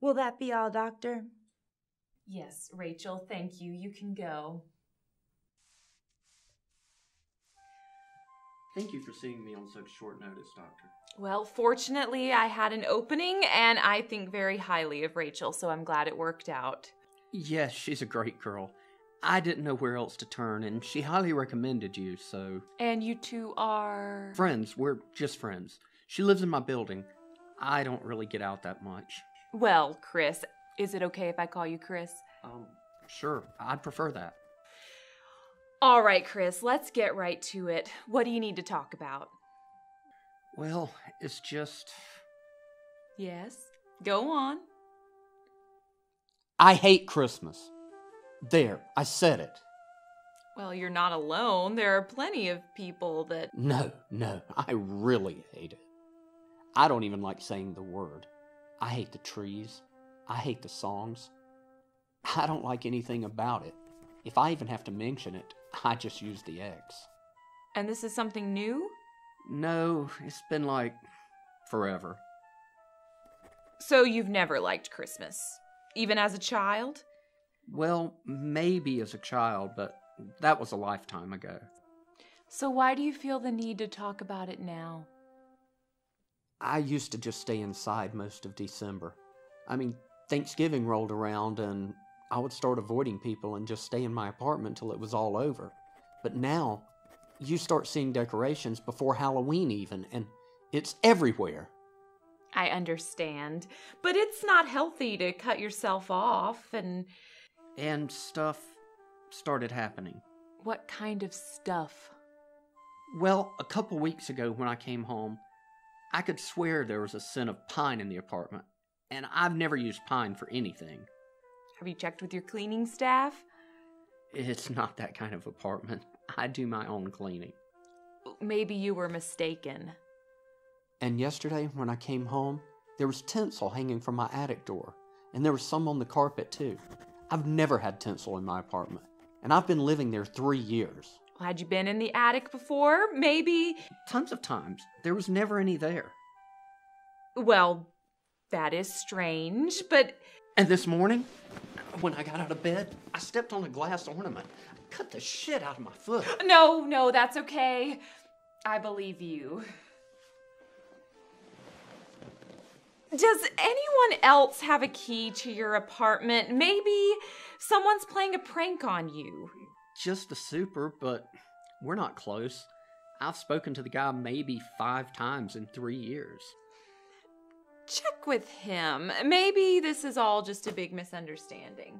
Will that be all, Doctor? Yes, Rachel, thank you. You can go. Thank you for seeing me on such short notice, Doctor. Well, fortunately, I had an opening, and I think very highly of Rachel, so I'm glad it worked out. Yes, she's a great girl. I didn't know where else to turn, and she highly recommended you, so... And you two are... Friends. We're just friends. She lives in my building. I don't really get out that much. Well, Chris, is it okay if I call you Chris? Sure. I'd prefer that. All right, Chris, let's get right to it. What do you need to talk about? Well, it's just... Yes, go on. I hate Christmas. There, I said it. Well, you're not alone. There are plenty of people that... No, I really hate it. I don't even like saying the word. I hate the trees. I hate the songs. I don't like anything about it. If I even have to mention it, I just use the X. And this is something new? No, it's been like forever. So you've never liked Christmas? Even as a child? Well, maybe as a child, but that was a lifetime ago. So why do you feel the need to talk about it now? I used to just stay inside most of December. I mean, Thanksgiving rolled around and I would start avoiding people and just stay in my apartment till it was all over. But now, you start seeing decorations before Halloween even, and it's everywhere. I understand, but it's not healthy to cut yourself off and... And stuff started happening. What kind of stuff? Well, a couple weeks ago when I came home, I could swear there was a scent of pine in the apartment, and I've never used pine for anything. Have you checked with your cleaning staff? It's not that kind of apartment. I do my own cleaning. Maybe you were mistaken. And yesterday when I came home, there was tinsel hanging from my attic door, and there was some on the carpet too. I've never had tinsel in my apartment, and I've been living there 3 years. Well, had you been in the attic before? Maybe... Tons of times. There was never any there. Well, that is strange, but... And this morning, when I got out of bed, I stepped on a glass ornament. I cut the shit out of my foot. No, that's okay. I believe you. Does anyone else have a key to your apartment? Maybe someone's playing a prank on you. Just the super, but we're not close. I've spoken to the guy maybe 5 times in 3 years. Check with him. Maybe this is all just a big misunderstanding.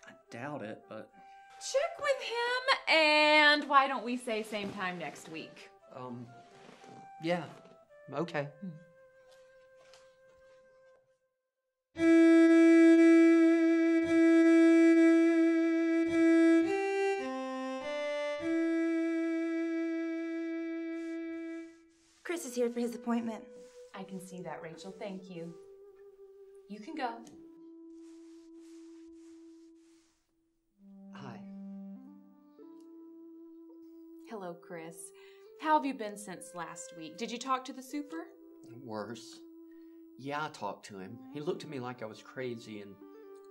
I doubt it, but... Check with him, and why don't we say same time next week? Yeah, okay. Chris is here for his appointment. I can see that, Rachel. Thank you. You can go. Hi. Hello, Chris. How have you been since last week? Did you talk to the super? Worse. Yeah, I talked to him. He looked at me like I was crazy and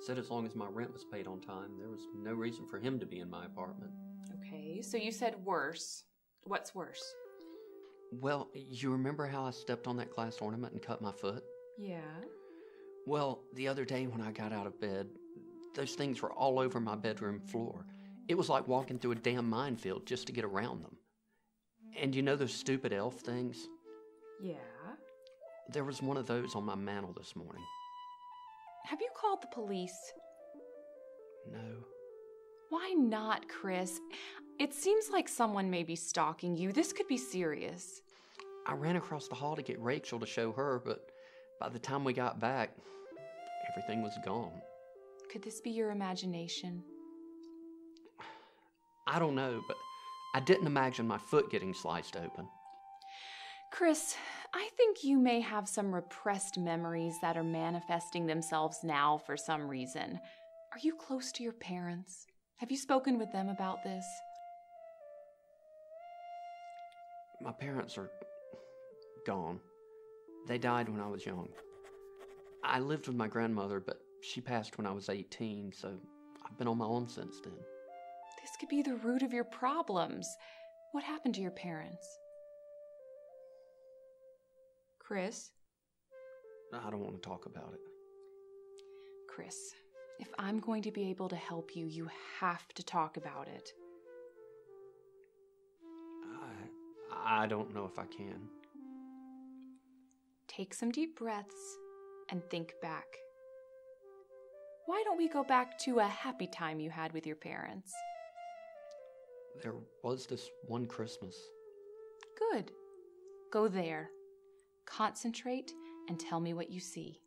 said as long as my rent was paid on time, there was no reason for him to be in my apartment. Okay, so you said worse. What's worse? Well, you remember how I stepped on that glass ornament and cut my foot? Yeah. Well, the other day when I got out of bed, those things were all over my bedroom floor. It was like walking through a damn minefield just to get around them. And you know those stupid elf things? Yeah. There was one of those on my mantle this morning. Have you called the police? No. Why not, Chris? It seems like someone may be stalking you. This could be serious. I ran across the hall to get Rachel to show her, but by the time we got back, everything was gone. Could this be your imagination? I don't know, but I didn't imagine my foot getting sliced open. Chris, I think you may have some repressed memories that are manifesting themselves now for some reason. Are you close to your parents? Have you spoken with them about this? My parents are gone. They died when I was young. I lived with my grandmother, but she passed when I was 18, so I've been on my own since then. This could be the root of your problems. What happened to your parents? Chris? I don't want to talk about it. Chris, if I'm going to be able to help you, you have to talk about it. I don't know if I can. Take some deep breaths and think back. Why don't we go back to a happy time you had with your parents? There was this one Christmas. Good. Go there. Concentrate and tell me what you see.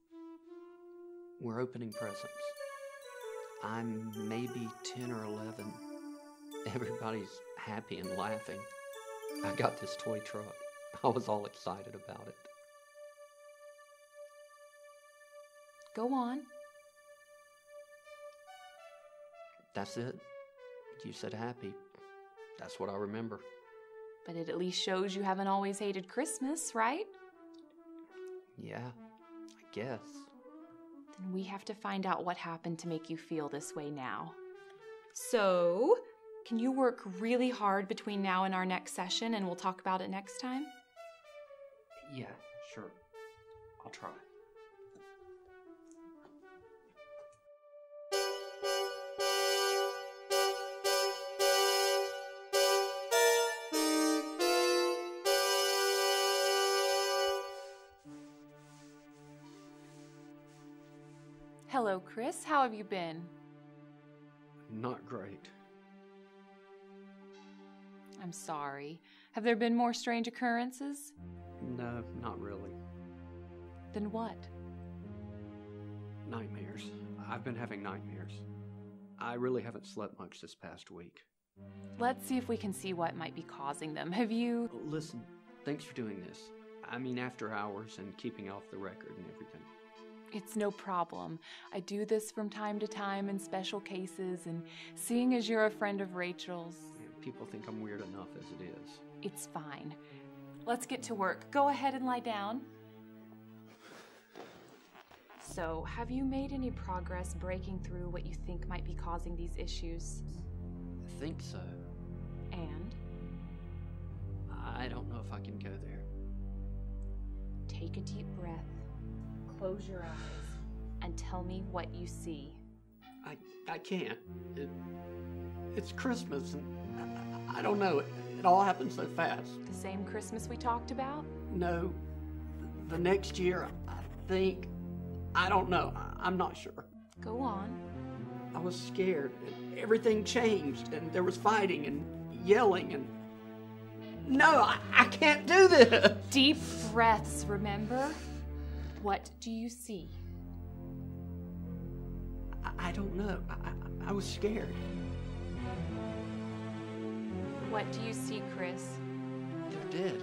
We're opening presents. I'm maybe 10 or 11. Everybody's happy and laughing. I got this toy truck. I was all excited about it. Go on. That's it. You said happy. That's what I remember. But it at least shows you haven't always hated Christmas, right? Yeah, I guess. Then we have to find out what happened to make you feel this way now. So, can you work really hard between now and our next session and we'll talk about it next time? Yeah, sure. I'll try. Hello, Chris. How have you been? Not great. I'm sorry. Have there been more strange occurrences? No, not really. Then what? Nightmares. I've been having nightmares. I really haven't slept much this past week. Let's see if we can see what might be causing them. Have you... Listen, thanks for doing this. I mean, after hours and keeping off the record and everything. It's no problem. I do this from time to time in special cases, and seeing as you're a friend of Rachel's... People think I'm weird enough as it is. It's fine. Let's get to work. Go ahead and lie down. So, have you made any progress breaking through what you think might be causing these issues? I think so. And? I don't know if I can go there. Take a deep breath. Close your eyes and tell me what you see. I can't. It's Christmas and I don't know. It all happened so fast. The same Christmas we talked about? No. The next year, I think. I don't know. I'm not sure. Go on. I was scared. Everything changed and there was fighting and yelling and... No, I can't do this! Deep breaths, remember? What do you see? I don't know. I was scared. What do you see, Chris? They're dead.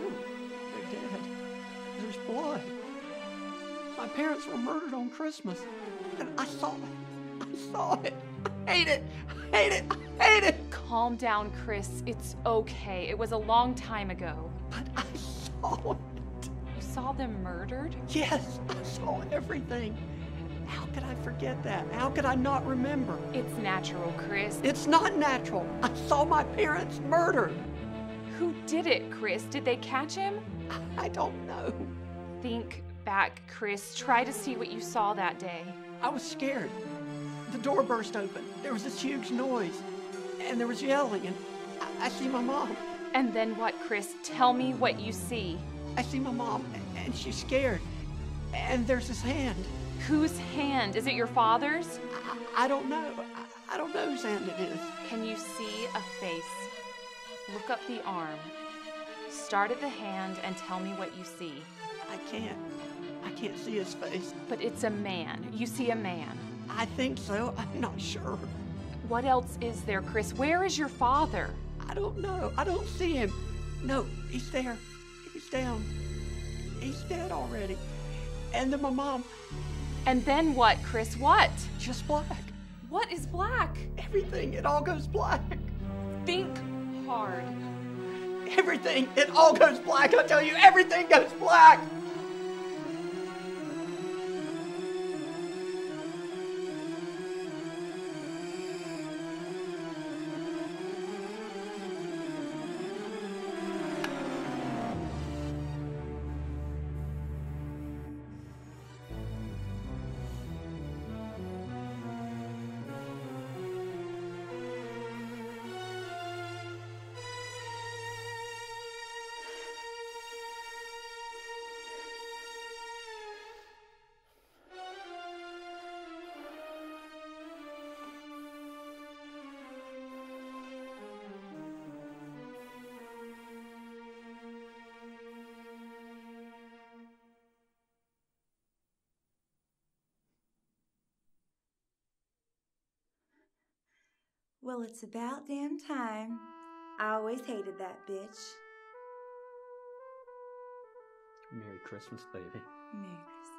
They're dead. There's blood. My parents were murdered on Christmas. And I saw it. I saw it. I hate it. I hate it. I hate it. Calm down, Chris. It's okay. It was a long time ago. But I saw it. You saw them murdered? Yes, I saw everything. How could I forget that? How could I not remember? It's natural, Chris. It's not natural. I saw my parents murdered. Who did it, Chris? Did they catch him? I don't know. Think back, Chris. Try to see what you saw that day. I was scared. The door burst open. There was this huge noise. And there was yelling. And I see my mom. And then what, Chris? Tell me what you see. I see my mom, and she's scared. And there's this hand. Whose hand? Is it your father's? I don't know. I don't know whose hand it is. Can you see a face? Look up the arm. Start at the hand and tell me what you see. I can't see his face. But it's a man. You see a man. I think so. I'm not sure. What else is there, Chris? Where is your father? I don't know. I don't see him. No, he's there. He's down. He's dead already. And then my mom. And then what, Chris? What? Just black. What is black? Everything. It all goes black. Think hard. Everything. It all goes black. I tell you, everything goes black. Well, it's about damn time. I always hated that bitch. Merry Christmas, baby. Merry Christmas.